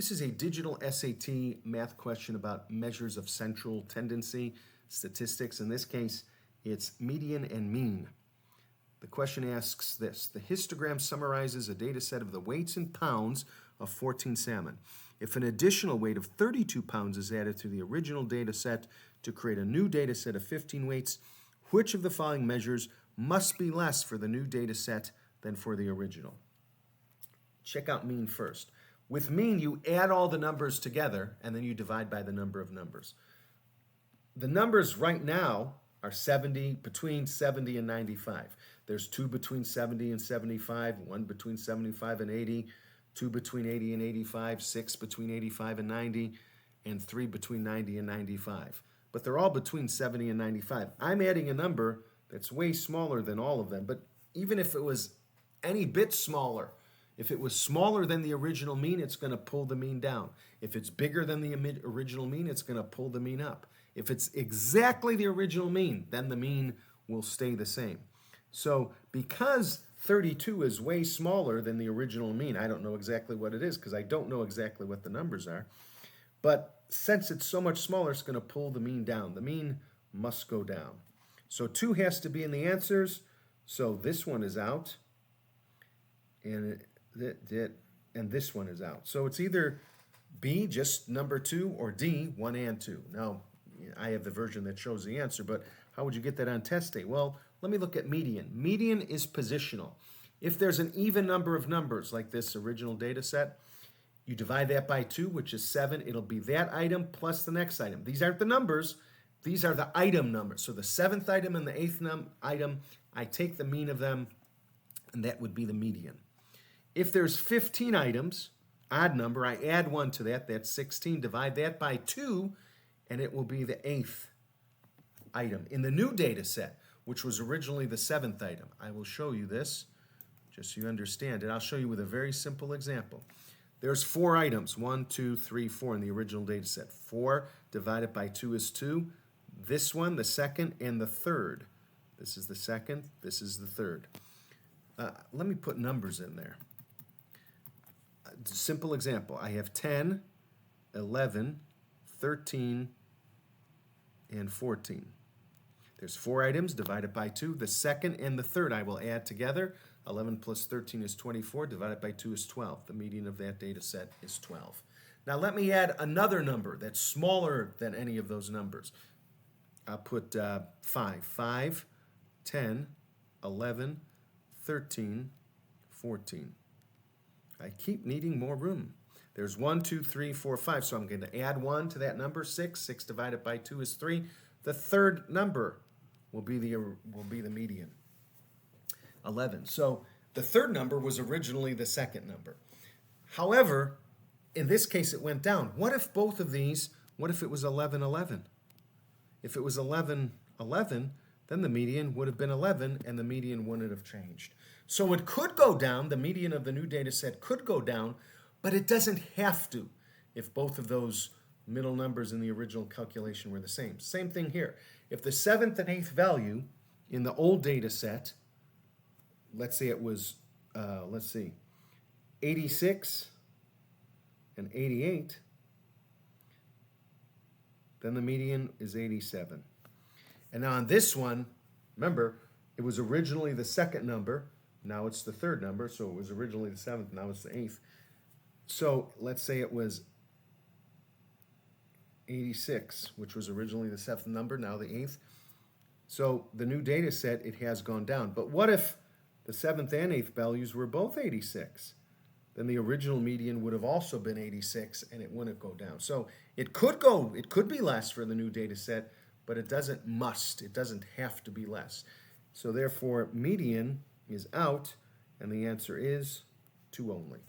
This is a digital SAT math question about measures of central tendency, statistics. In this case, it's median and mean. The question asks this: the histogram summarizes a data set of the weights in pounds of 14 salmon. If an additional weight of 32 pounds is added to the original data set to create a new data set of 15 weights, which of the following measures must be less for the new data set than for the original? Check out mean first. With mean, you add all the numbers together and then you divide by the number of numbers. The numbers right now are between 70 and 95. There's 2 between 70 and 75, 1 between 75 and 80, 2 between 80 and 85, 6 between 85 and 90, and 3 between 90 and 95. But they're all between 70 and 95. I'm adding a number that's way smaller than all of them, but even if it was any bit smaller, if it was smaller than the original mean, it's going to pull the mean down. If it's bigger than the original mean, it's going to pull the mean up. If it's exactly the original mean, then the mean will stay the same. So because 32 is way smaller than the original mean, I don't know exactly what it is because I don't know exactly what the numbers are. But since it's so much smaller, it's going to pull the mean down. The mean must go down. So 2 has to be in the answers. So this one is out. And this one is out. So it's either B, just number 2, or D, 1 and 2. Now, I have the version that shows the answer, but how would you get that on test day? Well, let me look at median. Median is positional. If there's an even number of numbers, like this original data set, you divide that by 2, which is 7. It'll be that item plus the next item. These aren't the numbers. These are the item numbers. So the 7th item and the 8th item, I take the mean of them, and that would be the median. If there's 15 items, odd number, I add 1 to that, that's 16. Divide that by 2, and it will be the 8th item in the new data set, which was originally the 7th item. I will show you this, just so you understand it. I'll show you with a very simple example. There's 4 items, 1, 2, 3, 4 in the original data set. 4 divided by 2 is 2. This one, the 2nd, and the 3rd. This is the 2nd, this is the 3rd. Let me put numbers in there. Simple example, I have 10, 11, 13, and 14. There's 4 items divided by 2. The 2nd and the 3rd I will add together. 11 plus 13 is 24, divided by 2 is 12. The median of that data set is 12. Now let me add another number that's smaller than any of those numbers. I'll put 5. 5, 10, 11, 13, 14. I keep needing more room. There's 1, 2, 3, 4, 5, so I'm going to add 1 to that number, 6. 6 divided by 2 is 3. The 3rd number will be the median, 11. So the 3rd number was originally the 2nd number. However, in this case it went down. What if both of these, what if it was 11, 11? If it was 11, 11, then the median would have been 11 and the median wouldn't have changed. So it could go down, the median of the new data set could go down, but it doesn't have to if both of those middle numbers in the original calculation were the same. Same thing here. If the 7th and 8th value in the old data set, let's say it was, 86 and 88, then the median is 87. And now on this one, remember, it was originally the 2nd number, now it's the 3rd number, so it was originally the 7th, now it's the 8th. So let's say it was 86, which was originally the 7th number, now the 8th. So the new data set, it has gone down. But what if the 7th and 8th values were both 86? Then the original median would have also been 86, and it wouldn't go down. So it could be less for the new data set, but it doesn't have to be less. So therefore, median is out, and the answer is 2 only.